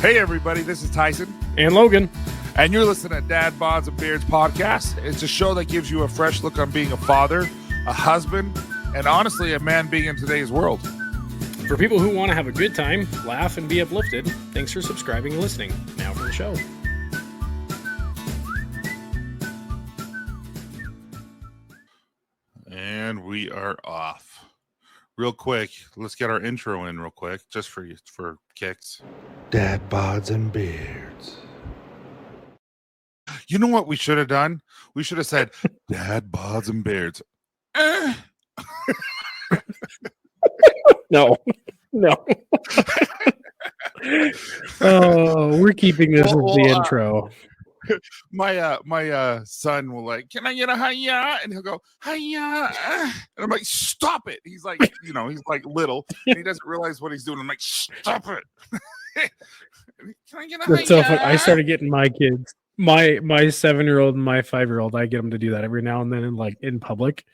Hey everybody, this is Tyson. And Logan. And you're listening to Dad, Bods, and Beards podcast. It's a show that gives you a fresh look on being a father, a husband, and honestly, a man being in today's world. For people who want to have a good time, laugh, and be uplifted, thanks for subscribing and listening. Now for the show. And we are off. Real quick, let's get our intro in real quick, just for kicks. Dad, Bods, and Beards. You know what we should have done? We should have said, Dad, Bods, and Beards. No. Oh, we're keeping this as the intro. My son will like, can I get a hiya? And he'll go, hiya. And I'm like, stop it. He's like, he's like little, and he doesn't realize what he's doing. I'm like, stop it. Can I get a hiya? So I started getting my kids, my 7-year-old and my 5-year-old, I get them to do that every now and then in public.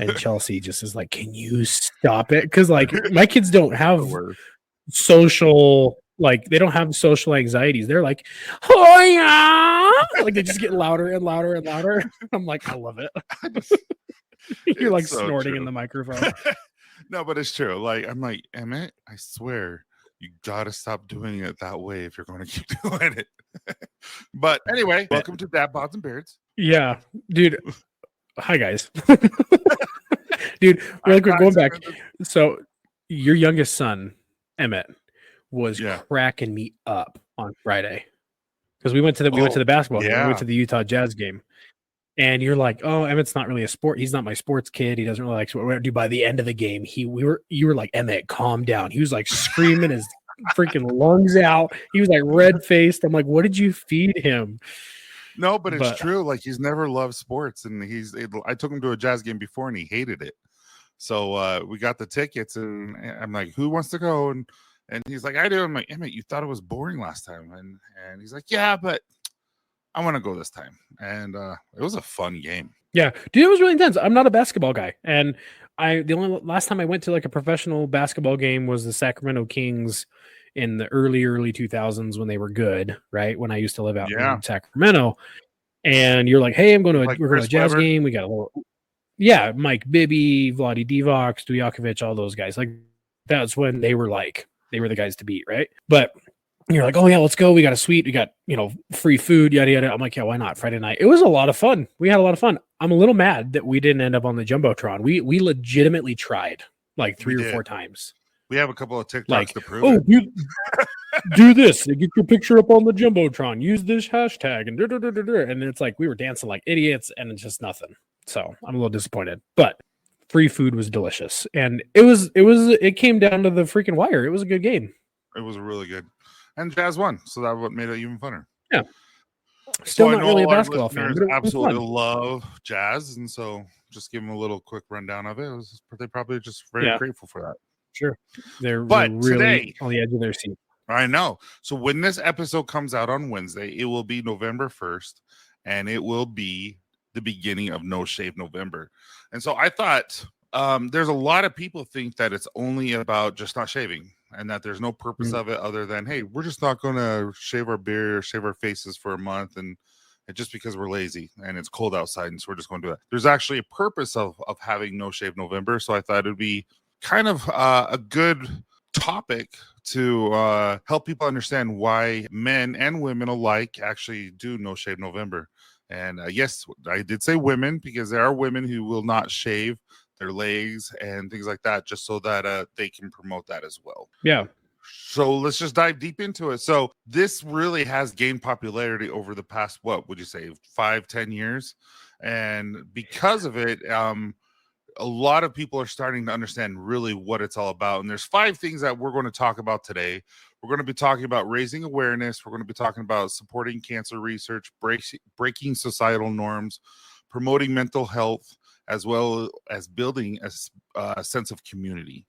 And Chelsea just is like, can you stop it? Because like my kids don't have social, like they don't have social anxieties. They're like, oh yeah, like they just get louder and louder and louder. I'm like, I love it. You're like so snorting in the microphone. No, but it's true. Like I'm like, Emmett, I swear you gotta stop doing it that way if you're going to keep doing it. But anyway, welcome to Dad, Bods, and Beards. Yeah, dude. Hi guys. Dude, really quick, going back. So your youngest son, Emmett, was cracking me up on Friday. Because we went to the basketball game. We went to the Utah Jazz game. And you're like, oh, Emmett's not really a sport. He's not my sports kid. He doesn't really like sport. Dude, by the end of the game, you were like, Emmett, calm down. He was like screaming his freaking lungs out. He was like red faced. I'm like, what did you feed him? No, but it's true. Like he's never loved sports, and I took him to a Jazz game before, and he hated it. So we got the tickets, and I'm like, "Who wants to go?" And he's like, "I do." I'm like, "Emmett, you thought it was boring last time," and he's like, "Yeah, but I want to go this time." And it was a fun game. Yeah, dude, it was really intense. I'm not a basketball guy, and the only last time I went to like a professional basketball game was the Sacramento Kings in the early 2000s when they were good, right? When I used to live out in Sacramento, and you're like, "Hey, we're going to a Jazz game. We got a little, Mike Bibby, Vlade Divac, Stojakovic, all those guys. Like that's when they were the guys to beat, right?" But you're like, "Oh yeah, let's go. We got a suite. We got free food, yada yada." I'm like, "Yeah, why not?" Friday night, it was a lot of fun. We had a lot of fun. I'm a little mad that we didn't end up on the Jumbotron. We legitimately tried like 3 or 4 times. We have a couple of TikToks to prove it. Do this. Get your picture up on the Jumbotron. Use this hashtag. And it's like we were dancing like idiots, and it's just nothing. So I'm a little disappointed. But free food was delicious. And it came down to the freaking wire. It was a good game. It was really good. And Jazz won. So that's what made it even funner. Yeah. Still not really a basketball fan. Absolutely love Jazz. And so just give them a little quick rundown of it. They probably just very grateful for that. Sure. They're really today, on the edge of their seat. I know. So when this episode comes out on Wednesday, it will be November 1st, and it will be the beginning of No Shave November. And so I thought there's a lot of people think that it's only about just not shaving and that there's no purpose of it other than, hey, we're just not going to shave our beard or shave our faces for a month and just because we're lazy and it's cold outside, and so we're just going to do it. There's actually a purpose of having No Shave November, so I thought it would be kind of a good topic to help people understand why men and women alike actually do No Shave November. And yes, I did say women because there are women who will not shave their legs and things like that just so that they can promote that as well. Yeah. So let's just dive deep into it. So this really has gained popularity over the past, what would you say, 5-10 years? And because of it, a lot of people are starting to understand really what it's all about. And there's 5 things that we're going to talk about today. We're going to be talking about raising awareness. We're going to be talking about supporting cancer research, breaking societal norms, promoting mental health, as well as building a sense of community.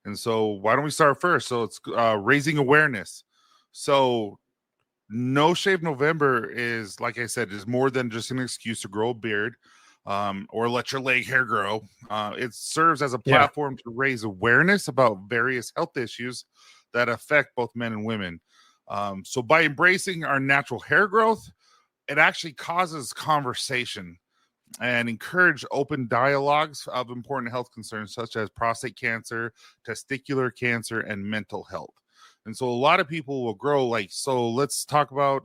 And so why don't we start first? So it's raising awareness. So No Shave November is, like I said, is more than just an excuse to grow a beard. Or let your leg hair grow. It serves as a platform to raise awareness about various health issues that affect both men and women. So by embracing our natural hair growth, it actually causes conversation and encourage open dialogues of important health concerns such as prostate cancer, testicular cancer, and mental health. And so a lot of people will grow so let's talk about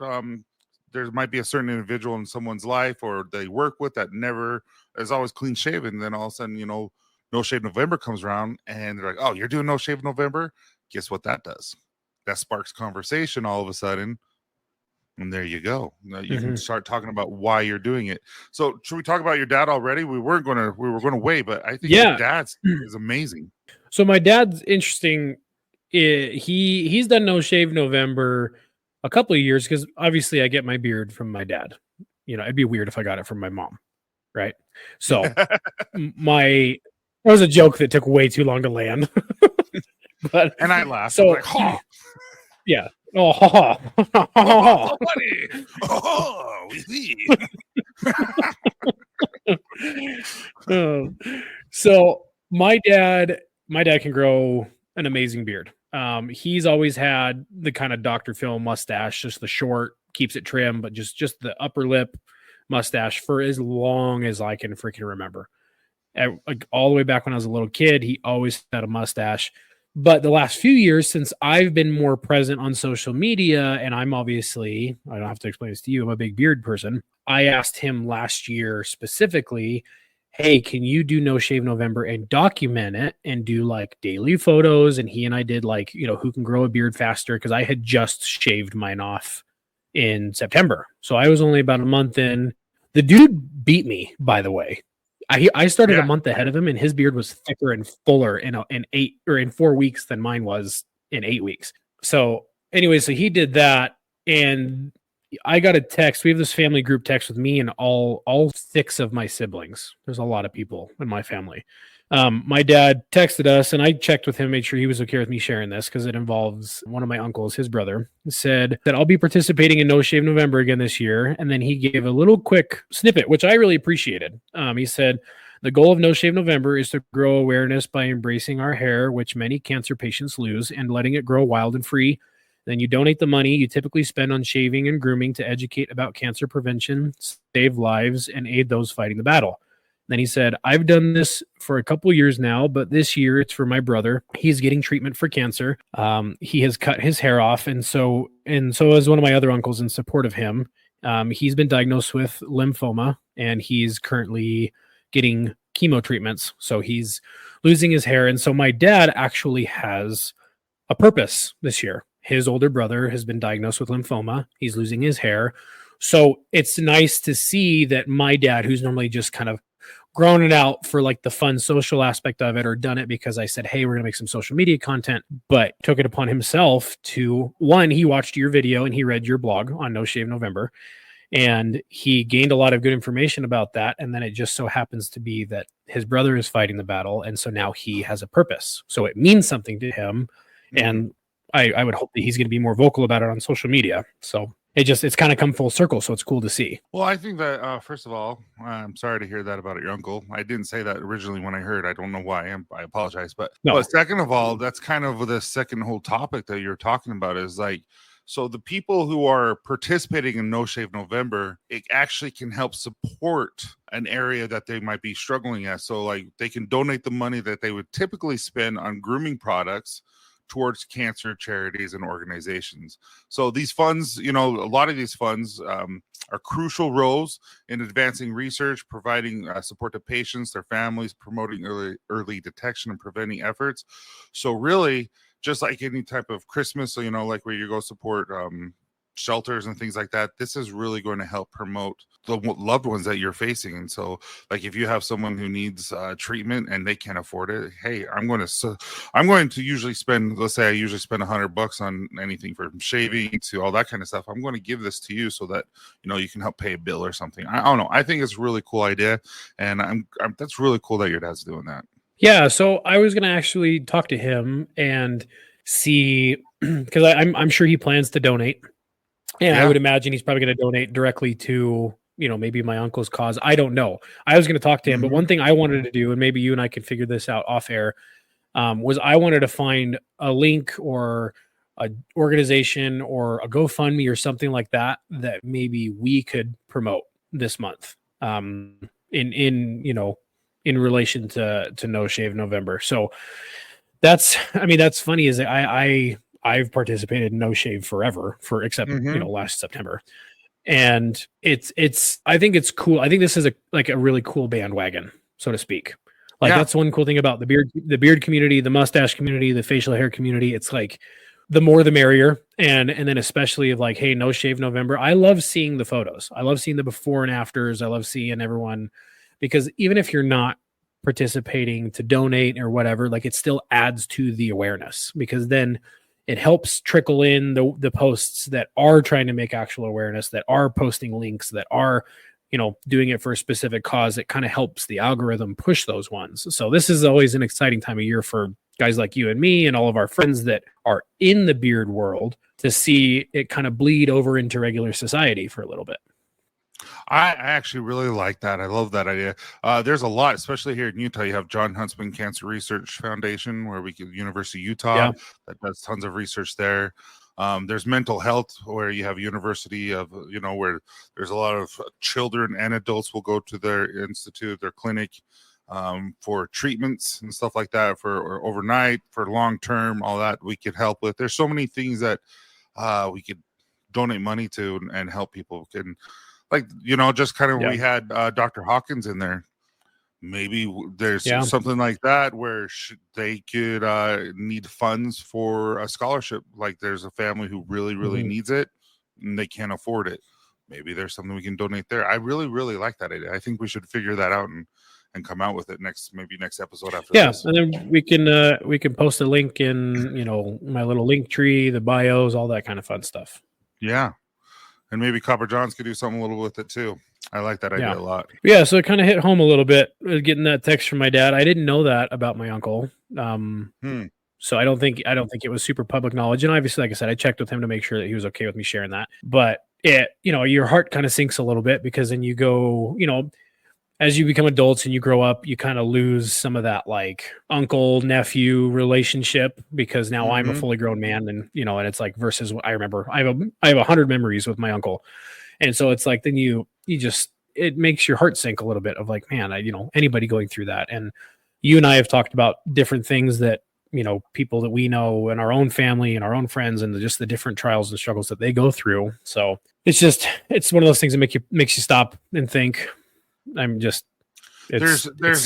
there might be a certain individual in someone's life or they work with that never is always clean shaven. Then all of a sudden, No Shave November comes around and they're like, oh, you're doing No Shave November? Guess what that does? That sparks conversation all of a sudden. And there you go. Now you can start talking about why you're doing it. So should we talk about your dad already? We were going to wait, but I think your dad's is amazing. So my dad's interesting. He's done No Shave November a couple of years because obviously I get my beard from my dad. It'd be weird if I got it from my mom, right? So that was a joke that took way too long to land. And I laughed. So like, oh. Yeah. Oh, oh, buddy. Oh, we see. So my dad can grow an amazing beard. He's always had the kind of Dr. Phil mustache, just the short, keeps it trim, but just the upper lip mustache for as long as I can freaking remember. All the way back when I was a little kid, he always had a mustache. But the last few years, since I've been more present on social media, and I'm obviously, I don't have to explain this to you, I'm a big beard person. I asked him last year specifically, hey, can you do No Shave November and document it and do like daily photos? And he and I did who can grow a beard faster? Because I had just shaved mine off in September. So I was only about a month in. The dude beat me, by the way. I started a month ahead of him, and his beard was thicker and fuller in 4 weeks than mine was in 8 weeks. So anyway, so he did that, and I got a text. We have this family group text with me and all 6 of my siblings. There's a lot of people in my family. My dad texted us, and I checked with him, made sure he was okay with me sharing this because it involves one of my uncles, his brother. Said that I'll be participating in No Shave November again this year. And then he gave a little quick snippet, which I really appreciated. He said, the goal of No Shave November is to grow awareness by embracing our hair, which many cancer patients lose, and letting it grow wild and free. Then you donate the money you typically spend on shaving and grooming to educate about cancer prevention, save lives, and aid those fighting the battle. Then he said, I've done this for a couple years now, but this year it's for my brother. He's getting treatment for cancer. He has cut his hair off. And so is one of my other uncles in support of him. He's been diagnosed with lymphoma, and he's currently getting chemo treatments. So he's losing his hair. And so my dad actually has a purpose this year. His older brother has been diagnosed with lymphoma. He's losing his hair. So it's nice to see that my dad, who's normally just kind of grown it out for like the fun social aspect of it, or done it because I said, hey, we're going to make some social media content, but took it upon himself to, one, he watched your video and he read your blog on No Shave November, and he gained a lot of good information about that. And then it just so happens to be that his brother is fighting the battle. And so now he has a purpose. So it means something to him. And I would hope that he's going to be more vocal about it on social media. So it's kind of come full circle. So it's cool to see. Well, I think that, first of all, I'm sorry to hear that about your uncle. I didn't say that originally when I heard. I don't know why. I apologize. But second of all, that's kind of the second whole topic that you're talking about is like, so the people who are participating in No Shave November, it actually can help support an area that they might be struggling at. So like they can donate the money that they would typically spend on grooming products towards cancer charities and organizations. So these funds, a lot of these funds are crucial roles in advancing research, providing support to patients, their families, promoting early detection and preventing efforts. So really, just like any type of Christmas, like where you go support shelters and things like that, this is really going to help promote the loved ones that you're facing. And so like if you have someone who needs treatment and they can't afford it, hey, I'm going to usually spend, let's say I usually spend $100 on anything from shaving to all that kind of stuff. I'm going to give this to you so that you can help pay a bill or something. I don't know, I think it's a really cool idea, and I'm that's really cool that your dad's doing that. Yeah, so I was going to actually talk to him and see, because I'm sure he plans to donate. And I would imagine he's probably going to donate directly to, maybe my uncle's cause. I don't know. I was going to talk to him, but one thing I wanted to do, and maybe you and I can figure this out off air, was I wanted to find a link or a organization or a GoFundMe or something like that that maybe we could promote this month, in relation to No Shave November. So that's funny is that I've participated in No Shave forever except last September. And I think it's cool. I think this is a really cool bandwagon, so to speak. Like that's one cool thing about the beard community, the mustache community, the facial hair community. It's like the more the merrier. And then especially of like, hey, No Shave November. I love seeing the photos. I love seeing the before and afters. I love seeing everyone, because even if you're not participating to donate or whatever, like it still adds to the awareness, because then it helps trickle in the posts that are trying to make actual awareness, that are posting links, that are, doing it for a specific cause. It kind of helps the algorithm push those ones. So this is always an exciting time of year for guys like you and me and all of our friends that are in the beard world to see it kind of bleed over into regular society for a little bit. I actually really like that. I love that idea. There's a lot, especially here in Utah. You have John Huntsman Cancer Research Foundation, where University of Utah, that does tons of research there. There's mental health, where you have University of, where there's a lot of children and adults will go to their institute, their clinic, for treatments and stuff like that, or overnight, for long term, all that we could help with. There's so many things that we could donate money to and help people. Like, just kind of, we had Dr. Hawkins in there. Maybe there's something like that where they could need funds for a scholarship. Like there's a family who really, really needs it and they can't afford it. Maybe there's something we can donate there. I really, really like that idea. I think we should figure that out and come out with it next episode after this. And then we can post a link in, my little link tree, the bios, all that kind of fun stuff. Yeah. And maybe Copper Johns could do something a little with it too. I like that idea a lot. Yeah, so it kind of hit home a little bit getting that text from my dad. I didn't know that about my uncle. So I don't think it was super public knowledge. And obviously, like I said, I checked with him to make sure that he was okay with me sharing that. But it, your heart kind of sinks a little bit, because then you go, as you become adults and you grow up, you kind of lose some of that like uncle nephew relationship, because now I'm a fully grown man, and and it's like, versus what I remember, I have 100 memories with my uncle, and so it's like then you just, it makes your heart sink a little bit of like, man, anybody going through that. And you and I have talked about different things that people that we know in our own family and our own friends, and just the different trials and struggles that they go through. So it's one of those things that makes you stop and think. There's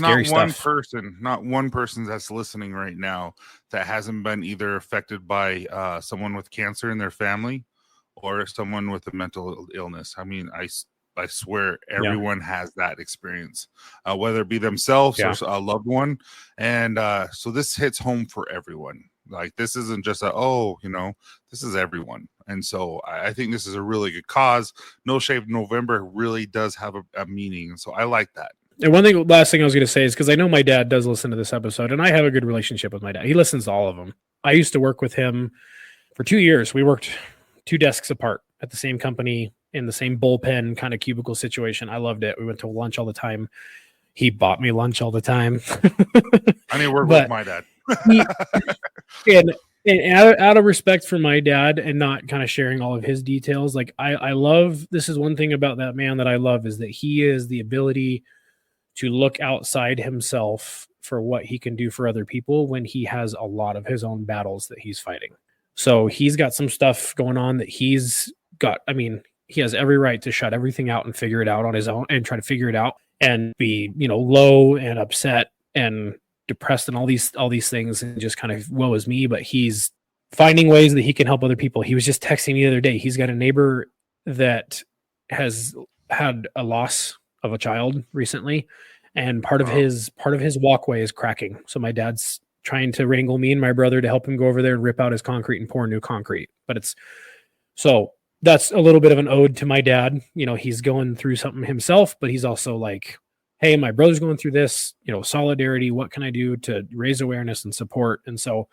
not one person that's listening right now that hasn't been either affected by someone with cancer in their family or someone with a mental illness. I mean, I swear everyone has that experience, whether it be themselves or a loved one. And so this hits home for everyone. Like, this isn't just this is everyone. And so I think this is a really good cause. No Shave November really does have a meaning. So I like that. And last thing I was going to say is, because I know my dad does listen to this episode, and I have a good relationship with my dad. He listens to all of them. I used to work with him for 2 years. We worked 2 desks apart at the same company in the same bullpen kind of cubicle situation. I loved it. We went to lunch all the time. He bought me lunch all the time. I need to work with my dad. And out of respect for my dad and not kind of sharing all of his details, like I love, this is one thing about that man that I love, is that he is the ability to look outside himself for what he can do for other people when he has a lot of his own battles that he's fighting. So he's got some stuff going on that he's got. I mean, he has every right to shut everything out and figure it out on his own and try to figure it out and be, low and upset and depressed and all these things and just kind of woe is me. But he's finding ways that he can help other people. He was just texting me the other day. He's got a neighbor that has had a loss of a child recently, and part of his walkway is cracking. So my dad's trying to wrangle me and my brother to help him go over there and rip out his concrete and pour new concrete. But that's a little bit of an ode to my dad. He's going through something himself, but he's also like, hey, my brother's going through this, solidarity. What can I do to raise awareness and support? And so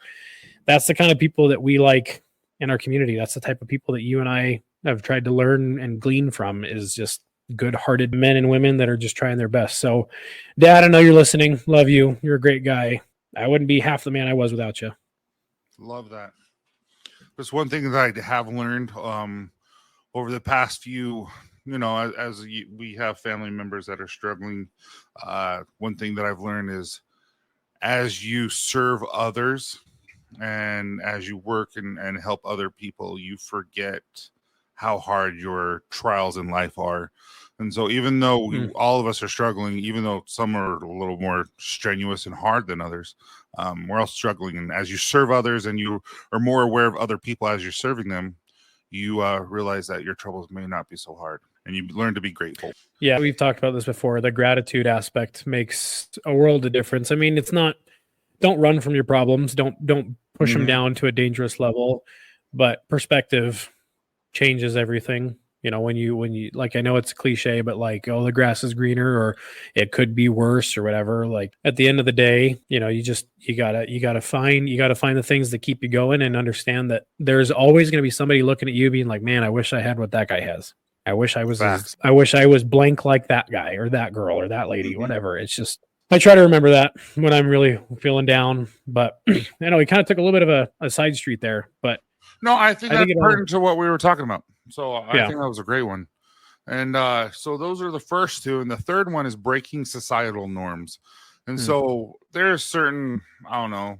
that's the kind of people that we like in our community. That's the type of people that you and I have tried to learn and glean from, is just good-hearted men and women that are just trying their best. So, Dad, I know you're listening. Love you. You're a great guy. I wouldn't be half the man I was without you. Love that. There's one thing that I have learned over the past few, we have family members that are struggling. One thing that I've learned is as you serve others and as you work and help other people, you forget how hard your trials in life are. And so, even though all of us are struggling, even though some are a little more strenuous and hard than others, we're all struggling. And as you serve others and you are more aware of other people as you're serving them, you realize that your troubles may not be so hard and you learn to be grateful. Yeah, we've talked about this before. The gratitude aspect makes a world of difference. I mean, it's not, don't run from your problems. Don't push them down to a dangerous level, but perspective changes everything. You know, when you like, I know it's cliche, but like, oh, the grass is greener, or it could be worse, or whatever. Like at the end of the day, you know, you gotta find the things that keep you going, and understand that there's always going to be somebody looking at you being like, man, I wish I had what that guy has. I wish I was blank like that guy or that girl or that lady, whatever. It's just, I try to remember that when I'm really feeling down. But I know we kind of took a little bit of a side street there, but no, I think that's pertinent to what we were talking about. So I think that was a great one. And so those are the first two. And the third one is breaking societal norms. And so there's certain, I don't know,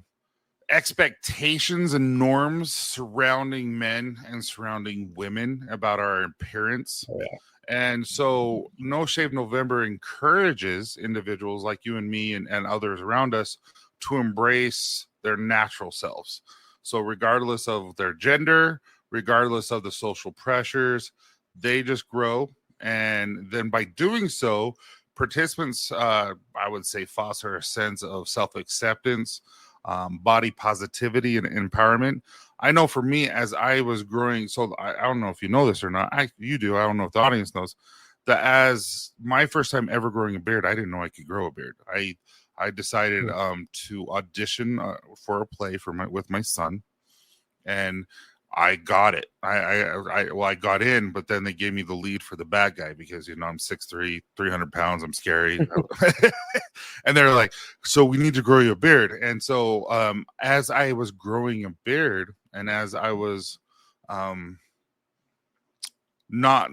expectations and norms surrounding men and surrounding women about our appearance. Oh, yeah. And so No Shave November encourages individuals like you and me and others around us to embrace their natural selves. So regardless of their gender, regardless of the social pressures, they just grow. And then by doing so, participants, I would say, foster a sense of self-acceptance, body positivity, and empowerment. I know for me, as I was growing, so I don't know if you know this or not. You do. I don't know if the audience knows that as my first time ever growing a beard, I didn't know I could grow a beard. I decided to audition for a play with my son, and I got it. I got in, but then they gave me the lead for the bad guy because, I'm 6'3", 300 pounds. I'm scary. And they're like, so we need to grow you a beard. And so as I was growing a beard and as I was not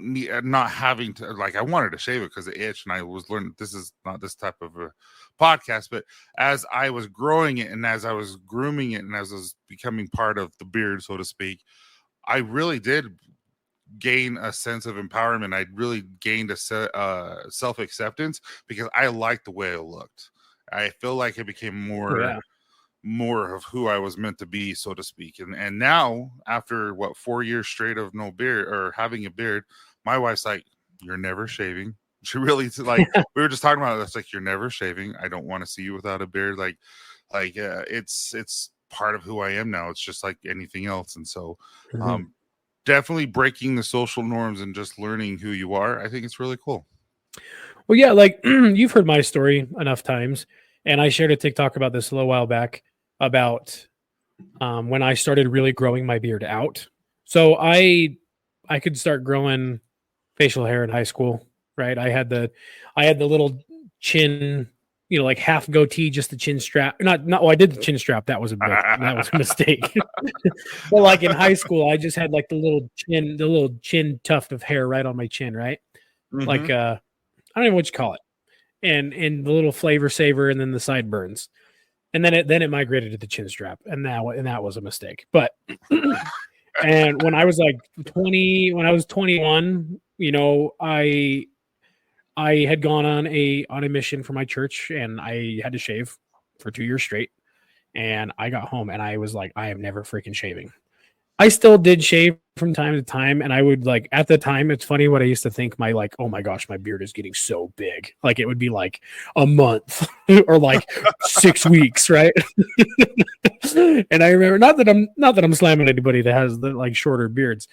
having to, like, I wanted to shave it because it itched, and I was learning this is not this type of a podcast, but as I was growing it and as I was grooming it and as I was becoming part of the beard, so to speak, I really did gain a sense of empowerment. I really gained a self-acceptance because I liked the way it looked. I feel like it became more of who I was meant to be, so to speak. And now, after 4 years straight of no beard or having a beard, my wife's like, "You're never shaving." She really, like, we were just talking about it. It's like, "You're never shaving. I don't want to see you without a beard." It's part of who I am now. It's just like anything else. And so, definitely breaking the social norms and just learning who you are. I think it's really cool. Well, yeah, like you've heard my story enough times, and I shared a TikTok about this a little while back about when I started really growing my beard out. So I could start growing facial hair in high school, right? I had the little chin, like half goatee, just the chin strap. I did the chin strap. That was a mistake. But like in high school, I just had like the little chin tuft of hair right on my chin, right? Like I don't even know what you call it. And the little flavor saver, and then the sideburns. And then it migrated to the chin strap, and that was a mistake. But and when I was like 20, when I was 21, I had gone on a mission for my church, and I had to shave for 2 years straight. And I got home and I was like, I am never freaking shaving. I still did shave from time to time, and I would, like, at the time, it's funny what I used to think, oh my gosh, my beard is getting so big. Like, it would be like a month or like 6 weeks, right? And I remember, not that I'm slamming anybody that has the like shorter beards,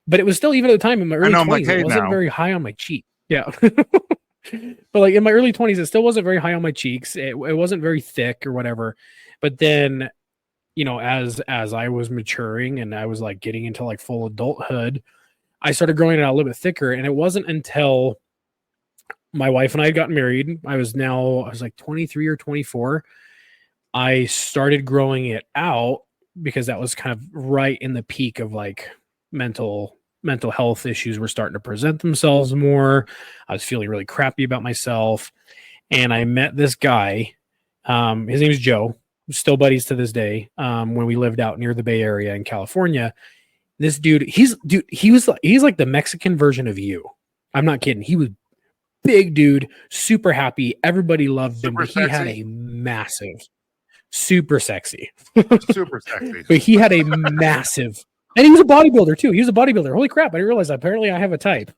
but it was still, even at the time in my early 20s, it wasn't very high on my cheek. Yeah. But like in my early 20s, it still wasn't very high on my cheeks. It wasn't very thick or whatever. But then, as I was maturing and I was like getting into like full adulthood, I started growing it out a little bit thicker. And it wasn't until my wife and I had gotten married, I was like 23 or 24. I started growing it out, because that was kind of right in the peak of like mental health issues were starting to present themselves more. I was feeling really crappy about myself. And I met this guy. His name is Joe. We're still buddies to this day. When we lived out near the Bay Area in California, this dude, he's like the Mexican version of you. I'm not kidding. He was big dude, super happy. Everybody loved him. Super But he had sexy? a massive, super sexy. Super sexy. But he had a massive, and he was a bodybuilder too. He was a bodybuilder. Holy crap! I didn't realize that. Apparently, I have a type.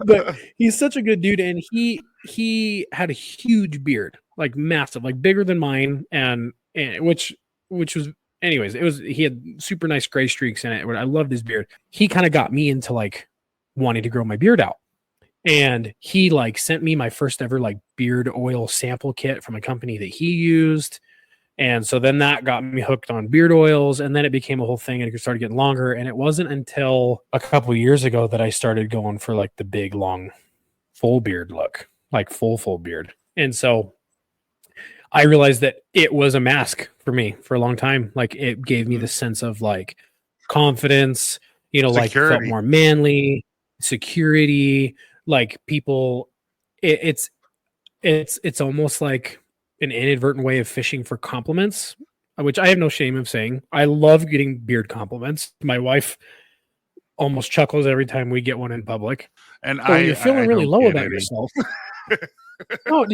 but he's such a good dude, and he had a huge beard, like massive, like bigger than mine, and which was, anyways, he had super nice gray streaks in it. I loved his beard. He kind of got me into like wanting to grow my beard out. And he like sent me my first ever like beard oil sample kit from a company that he used. And so then that got me hooked on beard oils, and then it became a whole thing, and it started getting longer. And it wasn't until a couple of years ago that I started going for like the big, long, full beard look, like full beard. And so I realized that it was a mask for me for a long time. Like it gave me the sense of like confidence, like felt more manly, security, like people. It's almost like an inadvertent way of fishing for compliments, which I have no shame of saying. I love getting beard compliments. My wife almost chuckles every time we get one in public. And when you're feeling really low about yourself. Oh,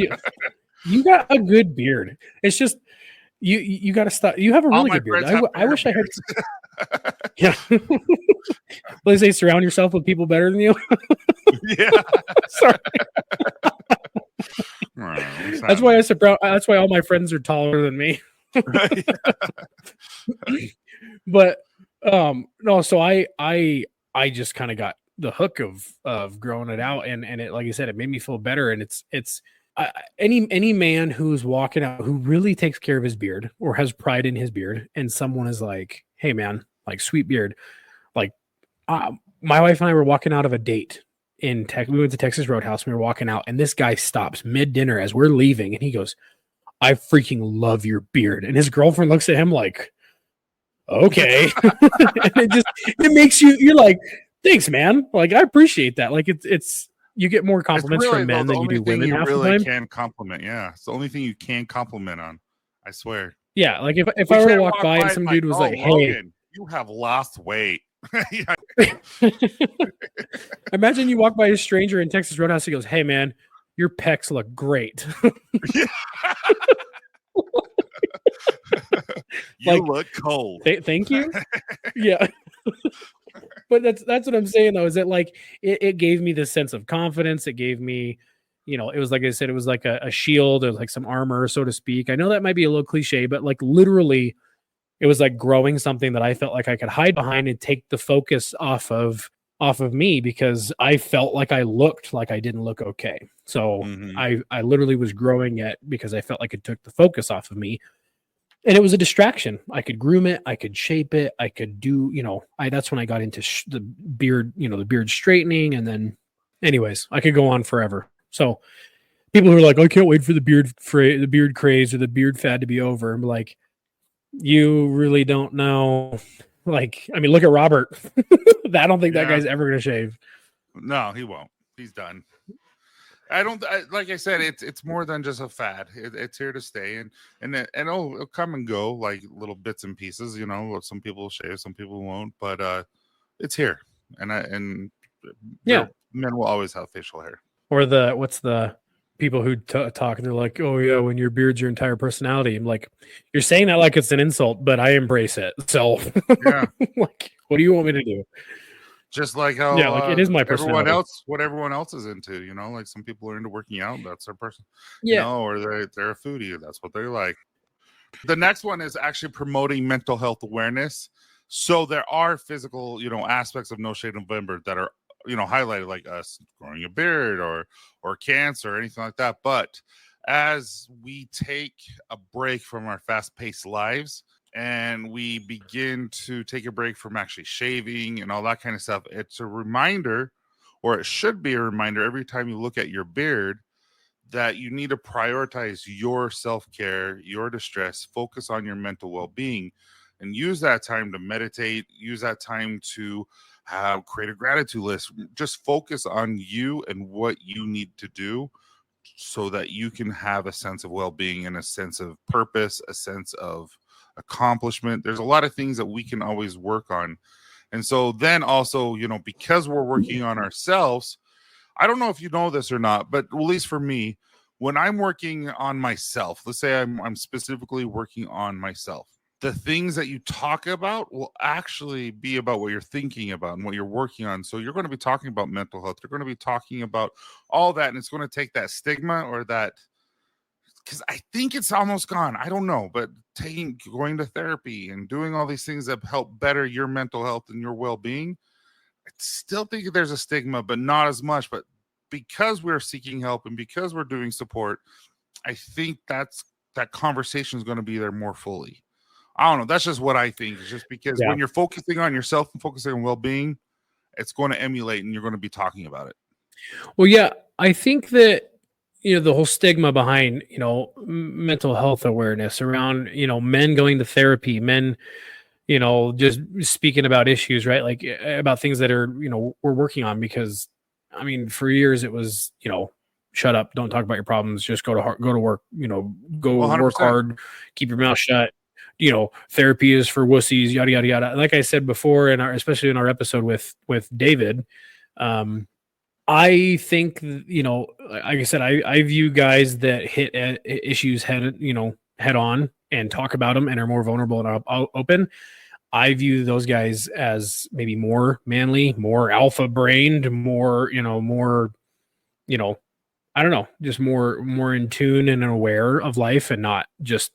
you got a good beard. It's just you got to stop. You have a really good beard. I wish I had. Yeah. Let's say surround yourself with people better than you. Yeah. Sorry. That's why that's why all my friends are taller than me. But no, so I just kind of got the hook of growing it out, and it, like I said, it made me feel better. And it's any man who's walking out who really takes care of his beard or has pride in his beard, and someone is like, hey man, like sweet beard, like my wife and I were walking out of a date in Tech. We went to Texas Roadhouse, and we were walking out, and this guy stops mid-dinner as we're leaving, and he goes, I freaking love your beard. And his girlfriend looks at him like, okay. And it makes you're like, thanks, man. Like, I appreciate that. Like it's you get more compliments really, from men than you do women half the time. Can compliment, yeah. It's the only thing you can compliment on. I swear. Yeah, like if I were to walk by and some dude was like, hey, Logan, you have lost weight. Imagine you walk by a stranger in Texas Roadhouse, he goes, hey man, your pecs look great. You look cold. Thank you. Yeah. But that's what I'm saying though, is that like it gave me this sense of confidence. It gave me, it was like I said, it was like a shield or like some armor, so to speak. I know that might be a little cliche, but like literally it was like growing something that I felt like I could hide behind and take the focus off of me, because I felt like I looked like I didn't look okay. So I literally was growing it because I felt like it took the focus off of me. And it was a distraction. I could groom it. I could shape it. I could do, that's when I got into the beard, the beard straightening. And then anyways, I could go on forever. So people who are like, I can't wait for the beard craze or the beard fad to be over. I'm like, you really don't know. Like, I mean, look at Robert. I don't think that guy's ever going to shave. No, he won't. He's done. Like I said, it's more than just a fad. It's here to stay, and it'll come and go like little bits and pieces. Some people will shave, some people won't, but it's here, and men will always have facial hair. Or what's the people who talk and they're like, oh yeah, when your beard's your entire personality. I'm like, you're saying that like it's an insult, but I embrace it. So yeah, like, what do you want me to do? Just like how like it is my personality. Everyone else is into, like some people are into working out. That's their person. Or they're a foodie. That's what they're like. The next one is actually promoting mental health awareness. So there are physical, aspects of No Shave November that are, highlighted, like us growing a beard or cancer or anything like that. But as we take a break from our fast-paced lives, and we begin to take a break from actually shaving and all that kind of stuff, it's a reminder, or it should be a reminder every time you look at your beard, that you need to prioritize your self-care, your distress, focus on your mental well-being, and use that time to meditate, use that time to create a gratitude list. Just focus on you and what you need to do so that you can have a sense of well-being and a sense of purpose, a sense of accomplishment. There's a lot of things that we can always work on. And so then also, because we're working on ourselves, I don't know if you know this or not, but at least for me, when I'm working on myself, let's say I'm specifically working on myself, the things that you talk about will actually be about what you're thinking about and what you're working on. So you're going to be talking about mental health. You're going to be talking about all that. And it's going to take that stigma or that, because I think it's almost gone. I don't know, but going to therapy and doing all these things that help better your mental health and your well-being, I still think there's a stigma, but not as much. But because we're seeking help and because we're doing support, I think that conversation is going to be there more fully. I don't know. That's just what I think. It's just because when you're focusing on yourself and focusing on well-being, it's going to emulate and you're going to be talking about it. Well, yeah, I think that, the whole stigma behind, mental health awareness around, men going to therapy, men, just speaking about issues, right? Like about things that are, we're working on, because I mean, for years it was, shut up, don't talk about your problems, just go to work, go 100%. Work hard, keep your mouth shut. Therapy is for wussies, yada yada yada. Like I said before, especially in our episode with David, I think like I said, I view guys that hit issues head on and talk about them and are more vulnerable and open. I view those guys as maybe more manly, more alpha brained, more I don't know, just more in tune and aware of life and not just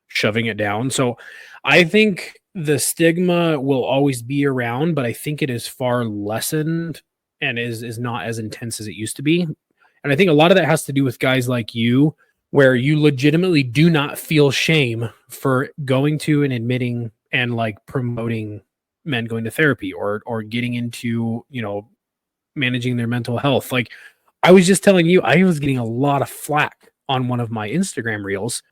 shoving it down. So I think the stigma will always be around, but I think it is far lessened and is not as intense as it used to be. And I think a lot of that has to do with guys like you, where you legitimately do not feel shame for going to and admitting and like promoting men going to therapy or getting into, managing their mental health. Like I was just telling you, I was getting a lot of flack on one of my Instagram reels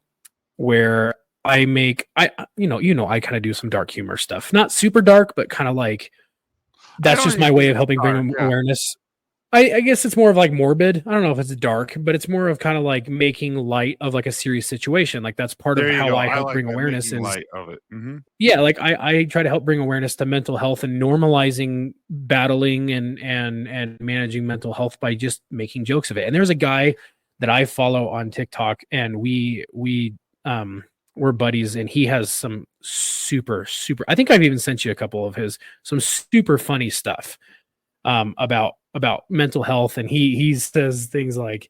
where I kind of do some dark humor stuff, not super dark, but kind of like, that's just my way of helping bring awareness. I guess it's more of like morbid. I don't know if it's dark, but it's more of kind of like making light of like a serious situation. Like that's part of how I help bring awareness. Is light of it. Mm-hmm. Yeah, like I try to help bring awareness to mental health and normalizing battling and managing mental health by just making jokes of it. And there's a guy that I follow on TikTok, and we're buddies, and he has some super, I think I've even sent you a couple of some super funny stuff about mental health. And he says things like,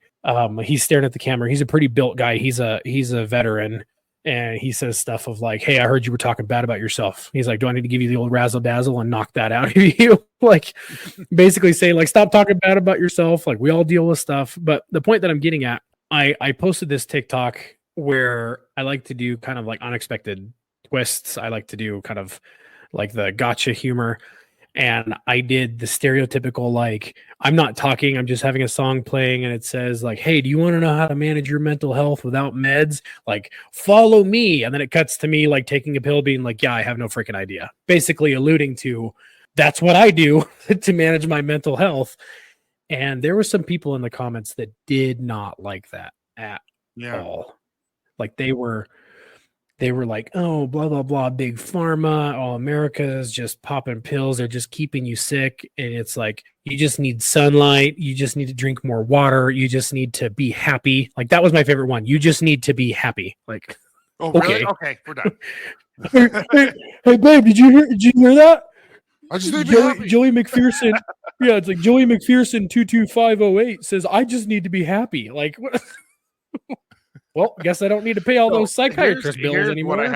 he's staring at the camera. He's a pretty built guy. He's a veteran. And he says stuff of like, hey, I heard you were talking bad about yourself. He's like, do I need to give you the old razzle dazzle and knock that out of you? Like basically say like, stop talking bad about yourself. Like we all deal with stuff. But the point that I'm getting at, I posted this TikTok where I like to do kind of like unexpected twists. I like to do kind of like the gotcha humor. And I did the stereotypical, like, I'm not talking, I'm just having a song playing, and it says like, hey, do you want to know how to manage your mental health without meds? Like, follow me. And then it cuts to me like taking a pill, being like, yeah, I have no freaking idea. Basically alluding to that's what I do to manage my mental health. And there were some people in the comments that did not like that at all. Like they were like, oh, blah, blah, blah, big pharma. Oh, America is just popping pills. They're just keeping you sick. And it's like, you just need sunlight. You just need to drink more water. You just need to be happy. Like that was my favorite one. You just need to be happy. Like, oh, really? Okay, we're done. hey, babe, did you hear that? I just need to be happy. Joey McPherson. Yeah, it's like Joey McPherson 22508 says, I just need to be happy. Like, what? Well, I guess I don't need to pay all those psychiatrist bills anymore. Here's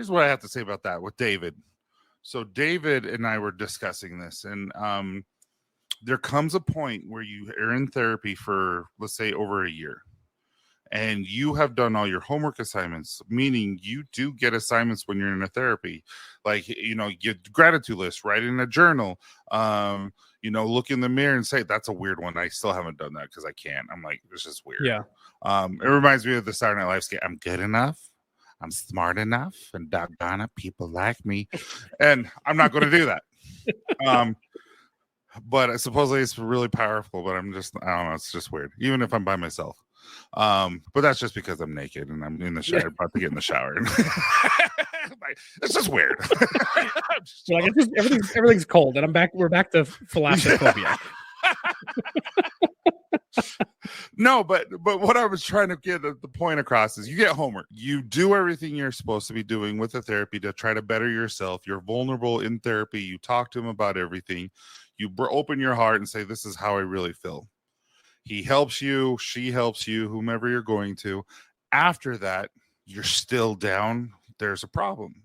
what I have to say about that with David. So David and I were discussing this, and there comes a point where you are in therapy for, let's say, over a year, and you have done all your homework assignments, meaning you do get assignments when you're in a therapy, like, you get gratitude list, write in a journal, look in the mirror and say, that's a weird one. I still haven't done that because I can't. I'm like, this is weird. Yeah. It reminds me of the Saturday Night Live skit. I'm good enough. I'm smart enough, and doggone it, people like me. And I'm not going to do that. But supposedly it's really powerful, but I don't know. It's just weird, even if I'm by myself. But that's just because I'm naked and I'm in the shower, about to get in the shower. It's just weird. So I guess everything's cold, and we're back to thalassophobia. No, but what I was trying to get the point across is you get homework. You do everything you're supposed to be doing with the therapy to try to better yourself. You're vulnerable in therapy. You talk to him about everything. You open your heart and say, this is how I really feel. He helps you. She helps you, whomever you're going to. After that, you're still down. There's a problem.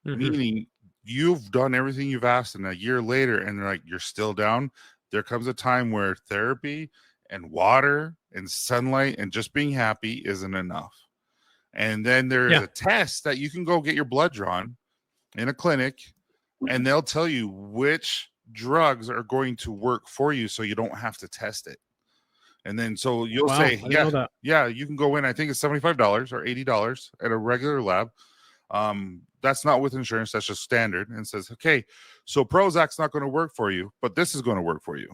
Mm-hmm. Meaning you've done everything you've asked, and a year later, and they're like, you're still down. There comes a time where therapy and water and sunlight and just being happy isn't enough. And then there's a test that you can go get your blood drawn in a clinic, and they'll tell you which drugs are going to work for you so you don't have to test it. And then so you'll say, you can go in. I think it's $75 or $80 at a regular lab. That's not with insurance. That's just standard. And says, okay, so Prozac's not going to work for you, but this is going to work for you.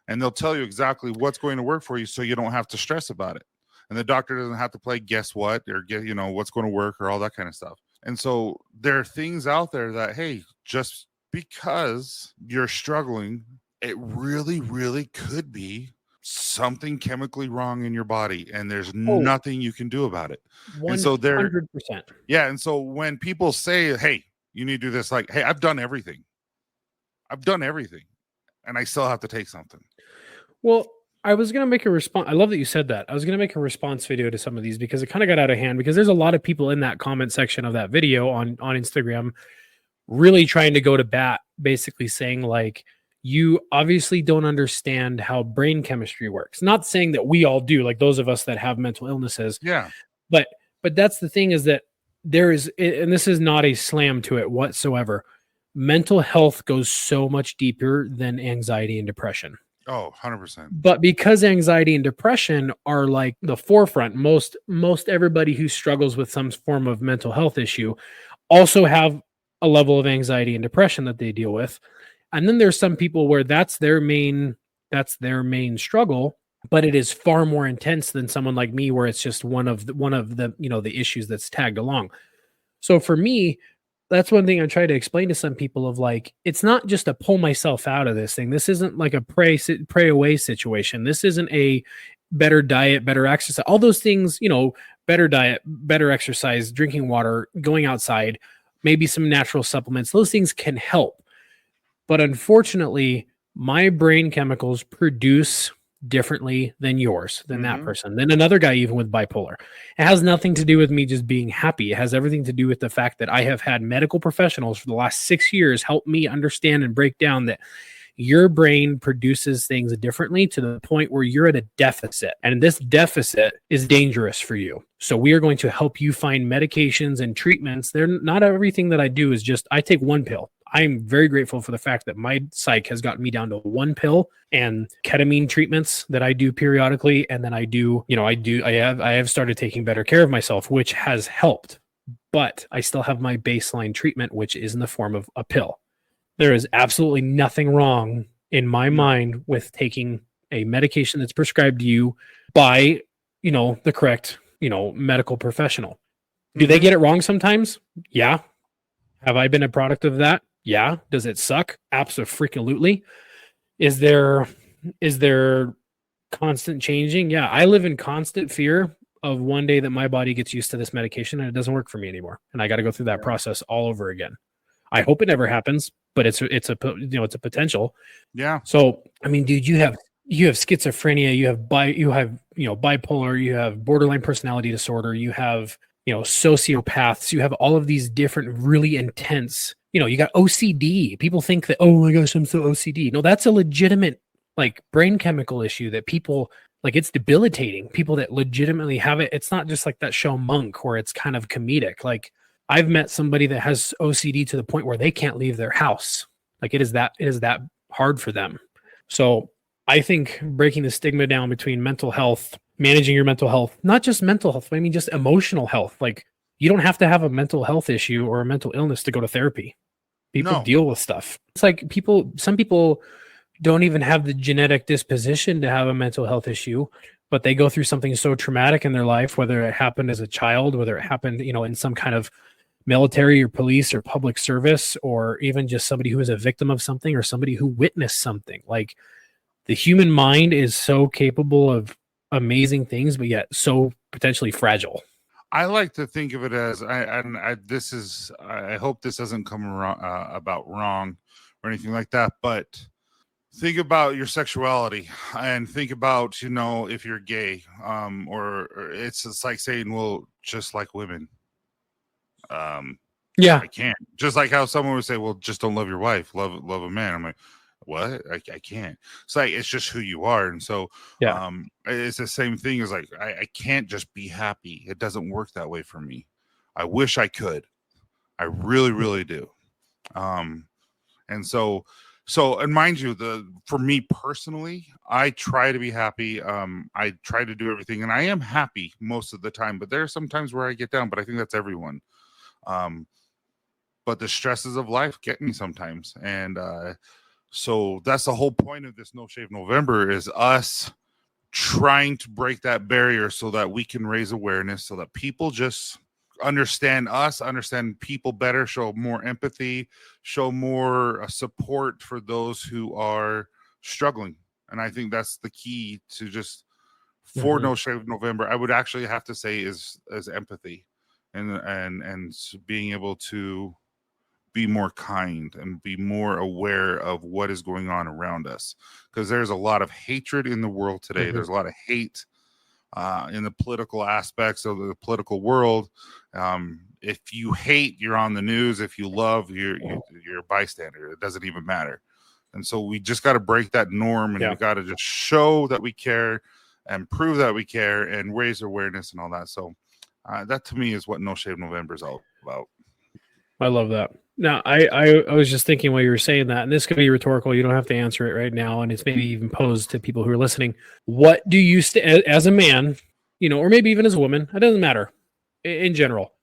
And they'll tell you exactly what's going to work for you so you don't have to stress about it. And the doctor doesn't have to play guess what or get, what's going to work or all that kind of stuff. And so there are things out there that, hey, just because you're struggling, it really, really could be something chemically wrong in your body, and there's nothing you can do about it. 100%. And so 100%. Yeah. And so when people say, hey, you need to do this, like, hey, I've done everything, and I still have to take something. Well, I was going to make a response. I love that you said that. I was going to make a response video to some of these because it kind of got out of hand, because there's a lot of people in that comment section of that video on Instagram really trying to go to bat, basically saying like, you obviously don't understand how brain chemistry works. Not saying that we all do, like those of us that have mental illnesses. Yeah. But that's the thing, is that there is, and this is not a slam to it whatsoever, mental health goes so much deeper than anxiety and depression. Oh, 100%. But because anxiety and depression are like the forefront, most everybody who struggles with some form of mental health issue also have a level of anxiety and depression that they deal with. And then there's some people where that's their main struggle, but it is far more intense than someone like me, where it's just one of the the issues that's tagged along. So for me, that's one thing I try to explain to some people of like, it's not just to pull myself out of this thing. This isn't like a pray away situation. This isn't a better diet, better exercise, all those things, better diet, better exercise, drinking water, going outside, maybe some natural supplements. Those things can help. But unfortunately, my brain chemicals produce differently than yours, than that person, than another guy, even with bipolar. It has nothing to do with me just being happy. It has everything to do with the fact that I have had medical professionals for the last 6 years help me understand and break down that your brain produces things differently to the point where you're at a deficit. And this deficit is dangerous for you. So we are going to help you find medications and treatments. They're not everything that I do is just, I take one pill. I'm very grateful for the fact that my psych has gotten me down to one pill and ketamine treatments that I do periodically. And then I have started taking better care of myself, which has helped, but I still have my baseline treatment, which is in the form of a pill. There is absolutely nothing wrong in my mind with taking a medication that's prescribed to you by, the correct, medical professional. Do they get it wrong sometimes? Yeah. Have I been a product of that? Yeah. Does it suck? Absolutely. Is there constant changing? Yeah. I live in constant fear of one day that my body gets used to this medication and it doesn't work for me anymore. And I got to go through that process all over again. I hope it never happens, but it's a potential. Yeah. So, I mean, dude, you have schizophrenia, you have bipolar, you have borderline personality disorder, you have, sociopaths, you have all of these different really intense, you got OCD. People think that, oh my gosh, I'm so OCD. No, that's a legitimate brain chemical issue that people it's debilitating. People that legitimately have it. It's not just like that show Monk where it's kind of comedic. I've met somebody that has OCD to the point where they can't leave their house. It is that hard for them. So I think breaking the stigma down between mental health, managing your mental health, not just mental health, I mean, just emotional health. Like, you don't have to have a mental health issue or a mental illness to go to therapy. People No. deal with stuff. It's like some people don't even have the genetic disposition to have a mental health issue, but they go through something so traumatic in their life, whether it happened as a child, whether it happened, in some kind of military or police or public service, or even just somebody who is a victim of something or somebody who witnessed something. Like, the human mind is so capable of amazing things, but yet so potentially fragile. I like to think of it as I hope this doesn't come about wrong or anything like that, but think about your sexuality and think about, if you're gay, or it's like saying, well, just like women. Yeah. I can't. Just like how someone would say, well, just don't love your wife, love a man. I'm like, what? I can't. It's like, it's just who you are. And so Yeah. it's the same thing as like, I can't just be happy. It doesn't work that way for me. I wish I could. I really, really do. And so, and mind you, for me personally, I try to be happy. I try to do everything, and I am happy most of the time, but there are some times where I get down, but I think that's everyone. But the stresses of life get me sometimes. And so that's the whole point of this No Shave November, is us trying to break that barrier so that we can raise awareness, so that people just understand us, understand people better, show more empathy, show more support for those who are struggling. And I think that's the key to just for No Shave November. I would actually have to say is empathy, and being able to be more kind and be more aware of what is going on around us, because there's a lot of hatred in the world today. There's a lot of hate in the political aspects of the political world. If you hate, you're on the news. If you love, you're a bystander. It doesn't even matter. And so we just got to break that norm, and we got to just show that we care and prove that we care and raise awareness and all that. So that to me is what No Shave November is all about. I love that. Now, I was just thinking while you were saying that, and this could be rhetorical. You don't have to answer it right now, and it's maybe even posed to people who are listening. What do you, as a man, or maybe even as a woman, it doesn't matter. In general,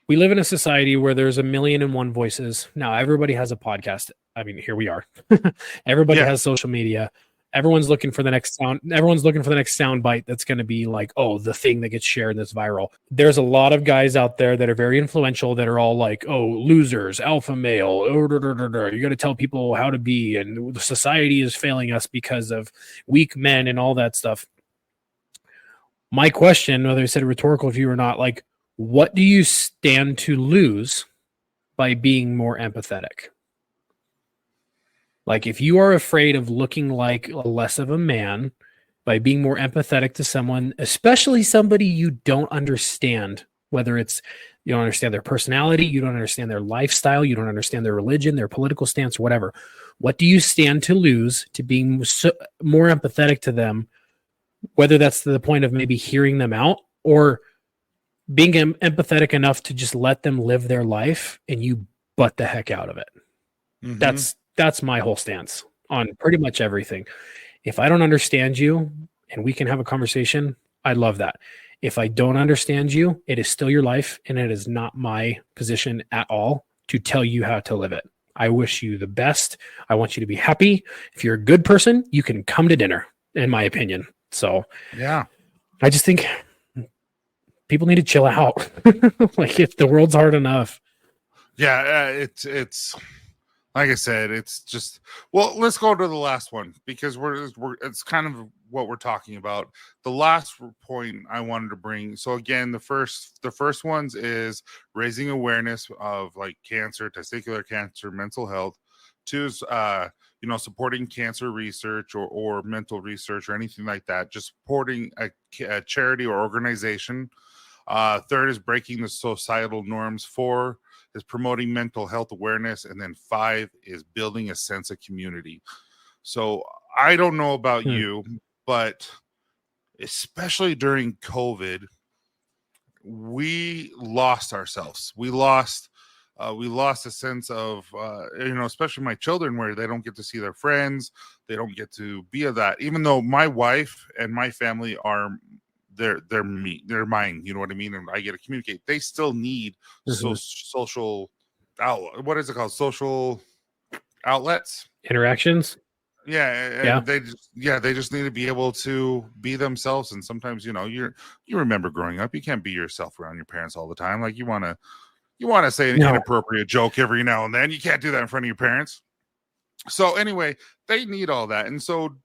we live in a society where there's 1,000,001 voices. Now, everybody has a podcast. I mean, here we are. Everybody has social media. Everyone's looking for the next sound. Everyone's looking for the next sound bite that's going to be like, oh, the thing that gets shared that's viral. There's a lot of guys out there that are very influential that are all like, oh, losers, alpha male. You got to tell people how to be, and the society is failing us because of weak men and all that stuff. My question, whether I said a rhetorical view or not, like, what do you stand to lose by being more empathetic? Like, if you are afraid of looking like less of a man by being more empathetic to someone, especially somebody you don't understand, whether it's you don't understand their personality, you don't understand their lifestyle, you don't understand their religion, their political stance, whatever. What do you stand to lose to being more empathetic to them, whether that's to the point of maybe hearing them out or being empathetic enough to just let them live their life and you butt the heck out of it? That's my whole stance on pretty much everything. If I don't understand you and we can have a conversation, I love that. If I don't understand you, it is still your life, and it is not my position at all to tell you how to live it. I wish you the best. I want you to be happy. If you're a good person, you can come to dinner, in my opinion. So yeah, I just think people need to chill out. Like, if the world's hard enough. Yeah, it's like I said, it's just, well, let's go to the last one, because it's kind of what we're talking about. The last point I wanted to bring. So again, the first ones is raising awareness of like cancer, testicular cancer, mental health. Two is supporting cancer research or mental research or anything like that. Just supporting a charity or organization. Third is breaking the societal norms. 4 is promoting mental health awareness. And then 5 is building a sense of community. So I don't know about you, but especially during COVID, we lost ourselves. We lost We lost a sense of, especially my children, where they don't get to see their friends. They don't get to be of that. Even though my wife and my family are, they're me, they're mine. You know what I mean? And I get to communicate. They still need social, what is it called? Social outlets. Interactions. Yeah, and they just need to be able to be themselves. And sometimes, you remember growing up, you can't be yourself around your parents all the time. Like you want to say an inappropriate joke every now and then. You can't do that in front of your parents. So anyway, they need all that. And so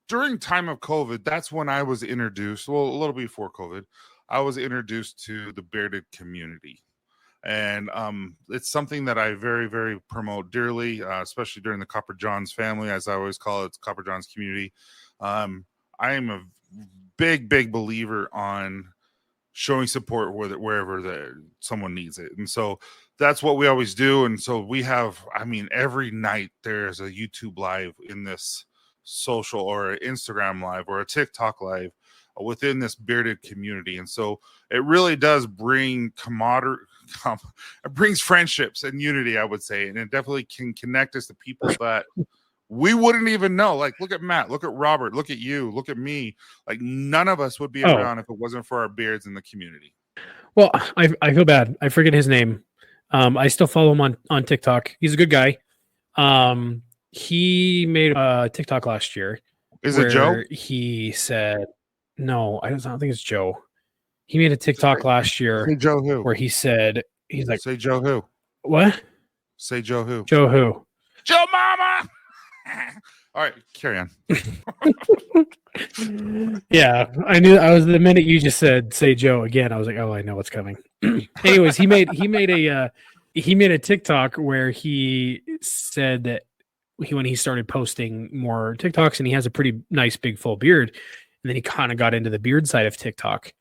during time of COVID, that's when I was introduced. Well, a little before COVID, I was introduced to the bearded community. And it's something that I very, very promote dearly, especially during the Copper Johns family, as I always call it, Copper Johns community. I am a big, big believer on showing support wherever someone needs it. And so that's what we always do. And so we have, every night there's a YouTube live in this social, or an Instagram live, or a TikTok live within this bearded community. And so it really does bring it brings friendships and unity, I would say. And it definitely can connect us to people that we wouldn't even know. Like, look at Matt, look at Robert, look at you, look at me. Like, none of us would be around if it wasn't for our beards in the community. Well, I feel bad. I forget his name. I still follow him on TikTok. He's a good guy. He made a TikTok last year. Is it Joe? He said, no, I don't think it's Joe. He made a TikTok last year. Say Joe who? Where he said, he's like, say Joe who? What? Say Joe who? Joe who? Joe Mama! All right, carry on. Yeah, I knew. The minute you just said "say Joe" again, I was like, "Oh, I know what's coming." Anyways, he made a TikTok where he said that when he started posting more TikToks, and he has a pretty nice big full beard, and then he kind of got into the beard side of TikTok,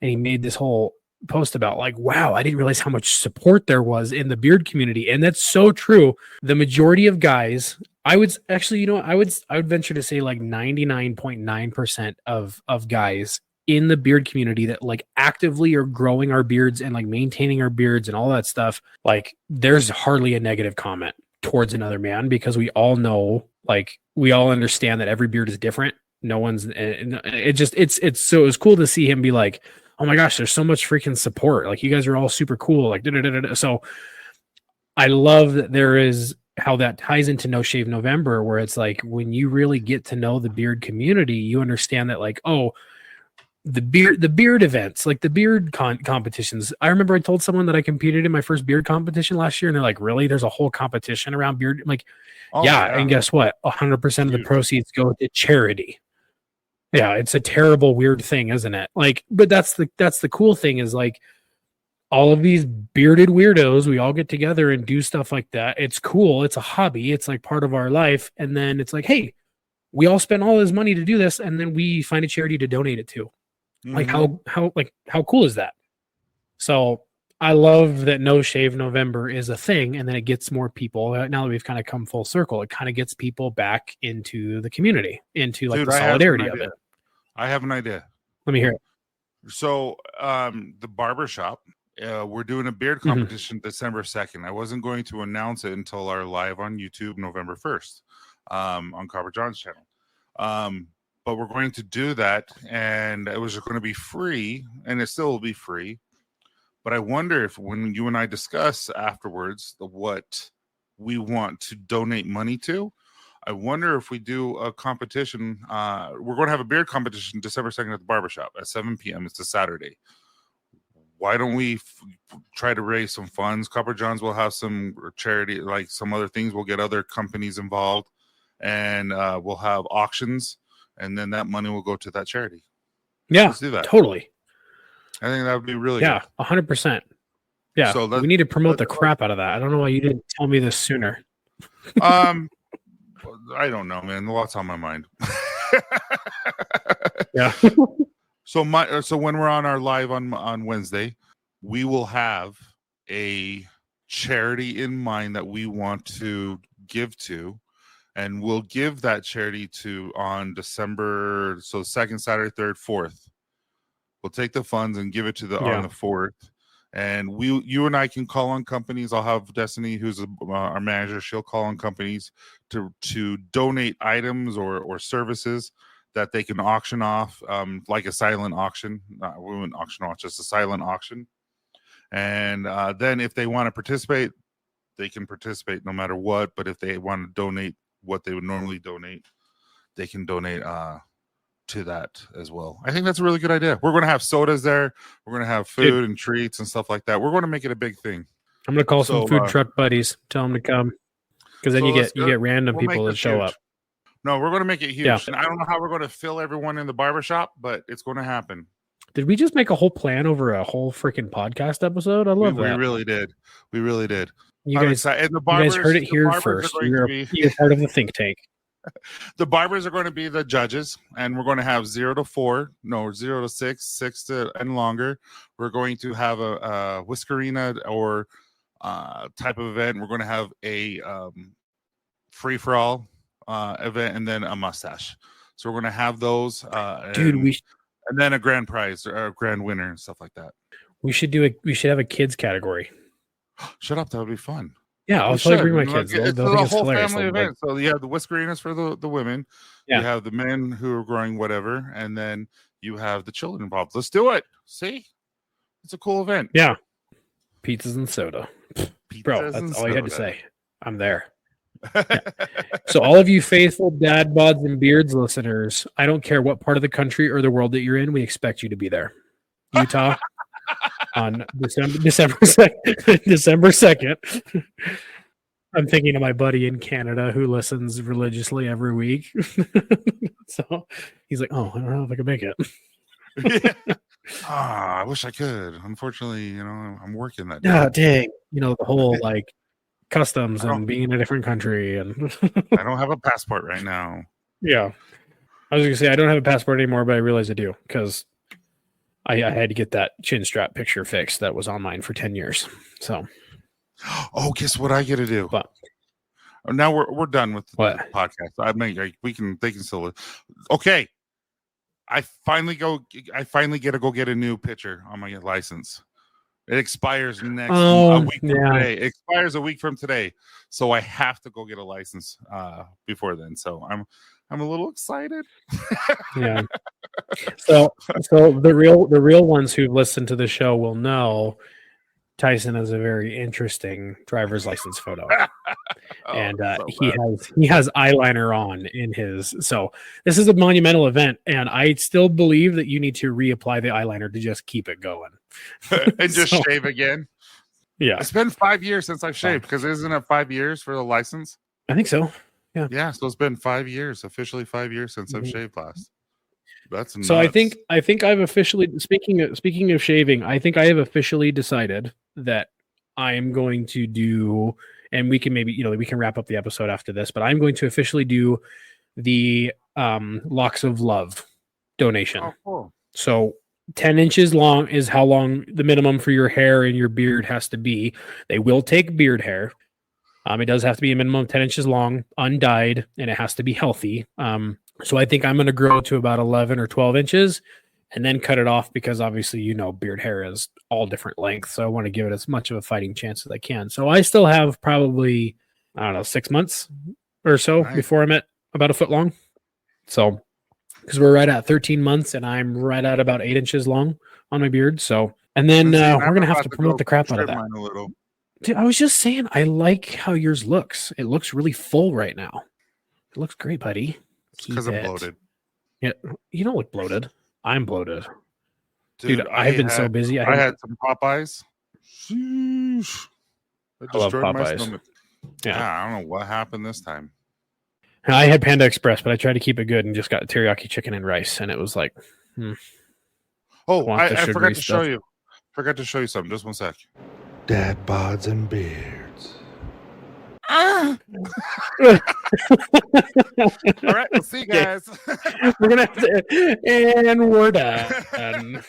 and he made this whole post about like, wow, I didn't realize how much support there was in the beard community. And that's so true. The majority of guys, I would venture to say like 99.9% of guys in the beard community that like actively are growing our beards and like maintaining our beards and all that stuff. Like there's hardly a negative comment towards another man, because we all know, like we all understand that every beard is different. No one's, it was cool to see him be like, oh my gosh, there's so much freaking support. Like you guys are all super cool. Like, so I love that there is how that ties into No Shave November, where it's like, when you really get to know the beard community, you understand that like, oh, the beard events, like the beard competitions. I remember I told someone that I competed in my first beard competition last year, and they're like, really? There's a whole competition around beard? I'm like, yeah. And guess what? 100% of the proceeds go to charity. Yeah, it's a terrible, weird thing, isn't it? Like, but that's the cool thing is like all of these bearded weirdos, we all get together and do stuff like that. It's cool. It's a hobby. It's like part of our life. And then it's like, hey, we all spend all this money to do this, and then we find a charity to donate it to. Mm-hmm. Like how cool is that? So I love that No Shave November is a thing, and then it gets more people. Now that we've kind of come full circle, it kind of gets people back into the community, into like the solidarity of it. I have an idea. Let me hear it. So the barbershop, we're doing a beard competition December 2nd. I wasn't going to announce it until our live on YouTube November 1st on Copper John's channel. But we're going to do that, and it was going to be free, and it still will be free. But I wonder if when you and I discuss afterwards what we want to donate money to, I wonder if we do a competition. We're going to have a beard competition December 2nd at the barbershop at 7 p.m. It's a Saturday. Why don't we try to raise some funds? Copper John's will have some charity, like some other things. We'll get other companies involved, and we'll have auctions, and then that money will go to that charity. Yeah, let's do that. Totally. I think that would be really good. 100%. Yeah, so we need to promote the crap out of that. I don't know why you didn't tell me this sooner. I don't know, man. A lot's on my mind. Yeah. So when we're on our live on Wednesday, we will have a charity in mind that we want to give to, and we'll give that charity to on December 2nd, Saturday, 3rd, 4th. We'll take the funds and give it to on the 4th, And you and I can call on companies. I'll have Destiny, who's our manager. She'll call on companies to donate items or services that they can auction off, like a silent auction. We wouldn't auction off, just a silent auction. And then if they want to participate, they can participate no matter what. But if they want to donate what they would normally donate, they can donate to that as well. I think that's a really good idea. We're going to have sodas there. We're going to have food and treats and stuff like that. We're going to make it a big thing. I'm going to call some food truck buddies, tell them to come, because then you get random people that show up. No, we're going to make it huge. Yeah. And I don't know how we're going to fill everyone in the barbershop, but it's going to happen. Did we just make a whole plan over a whole freaking podcast episode? I love that. We really did. We really did. You guys heard it here first. You're part of the think tank. The barbers are going to be the judges, and we're going to have 0 to 6, 6 to and longer. We're going to have a whiskerina or type of event. We're going to have a free for all event, and then a mustache. So we're going to have those, dude. And then a grand prize or a grand winner and stuff like that. We should have a kids category. Shut up! That would be fun. Yeah, I'll totally bring my kids. It's a whole family event. So you have the whiskerinas for the women. Yeah. You have the men who are growing whatever, and then you have the children involved. Let's do it. See, it's a cool event. Yeah, pizzas and soda, bro. That's all you had to say. I'm there. Yeah. So all of you faithful Dad Bods and Beards listeners, I don't care what part of the country or the world that you're in, we expect you to be there. Utah on December 2nd. I'm thinking of my buddy in Canada who listens religiously every week. So he's like, oh, I don't know if I can make it. Yeah. I wish I could. Unfortunately, I'm working that day. Yeah, dang. The whole like customs and being in a different country, and I don't have a passport right now. Yeah, I was gonna say I don't have a passport anymore, but I realize I do because I had to get that chin strap picture fixed that was on mine for 10 years. So, guess what I get to do? But now we're done with the podcast. They can still. Okay, I finally get to go get a new picture on my license. It expires a week from today. It expires a week from today, so I have to go get a license before then. So I'm a little excited. Yeah. So the real ones who listen to the show will know Tyson has a very interesting driver's license photo, and he has eyeliner on in his. So this is a monumental event, and I still believe that you need to reapply the eyeliner to just keep it going and just shave again. Yeah, it's been 5 years since I've shaved because isn't it 5 years for the license? I think so. Yeah. Yeah. So it's been 5 years, officially 5 years since I've shaved last. That's nuts. So I think I've officially speaking of shaving, I think I have officially decided that I am going to do, and we can maybe we can wrap up the episode after this, but I'm going to officially do the Locks of Love donation. Oh, cool. So 10 inches long is how long the minimum for your hair and your beard has to be. They will take beard hair. It does have to be a minimum of 10 inches long, undyed, and it has to be healthy. So I think I'm going to grow to about 11 or 12 inches and then cut it off because obviously, beard hair is all different lengths. So I want to give it as much of a fighting chance as I can. So I still have probably, 6 months or so before I'm at about a foot long. So, because we're right at 13 months and I'm right at about 8 inches long on my beard. So, and then we're going to have to promote the crap out of that. Dude, I was just saying, I like how yours looks. It looks really full right now. It looks great, buddy. Because I'm bloated. Yeah, you don't look bloated. I'm bloated. Dude, I've been so busy. I had some Popeyes. I love Popeyes. Yeah, I don't know what happened this time. I had Panda Express, but I tried to keep it good and just got teriyaki chicken and rice, and it was like, I forgot to show you. Forgot to show you something. Just one sec. Dad Bods and Beards. All right, we'll see you guys. We're gonna have to, and we're done.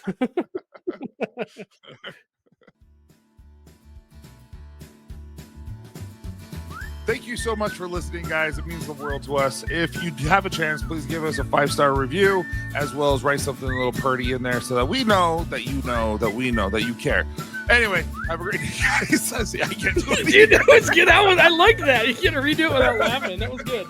Thank you so much for listening, guys. It means the world to us. If you have a chance, please give us a 5-star review, as well as write something a little purdy in there so that we know that you know that we know that you care. Anyway, have a great day, guys. See, I can't do it. Dude, that was good. I like that. You can't redo it without laughing. That was good.